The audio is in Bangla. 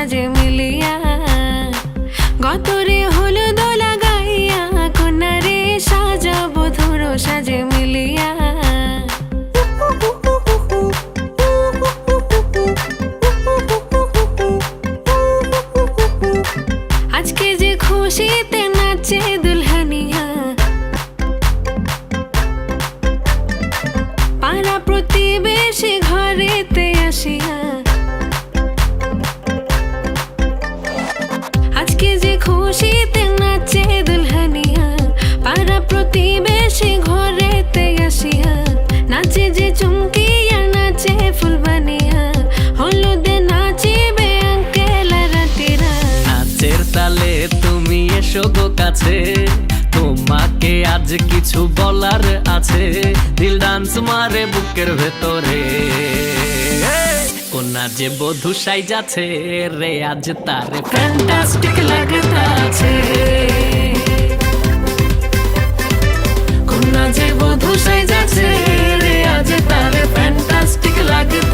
সাজে মিলিয়া গতরে হলুদ লাগাইয়া কন্যারে সাজাবো ধরো সাজে মিলিয়া আজকে যে খুশিতে নাচে দুলহানিয়া পাড়া প্রতিবেশী ঘরেতে আসিয়া আজকে যে খুশিতে নাচে দুলহানিয়া পাড়া প্রতিবেশী ঘরেতে আসিয়া নাচে যে চুমকিয়া নাচে ফুলবানিয়া হলুদে নাচিবে আঙ্কেল রাতিরা নাচের তালে তুমি এসো গো কাছে তোমাকে আজ কিছু বলার আছে দিল ডান্স মারে বুকের ভেতরে কোনা যে বধূ সাইজাছে রে আজ তারে ফ্যান্টাস্টিক লাগতাছে কোনা যে বধূ সাইজাছে রে আজ তারে ফ্যান্টাস্টিক লাগতাছে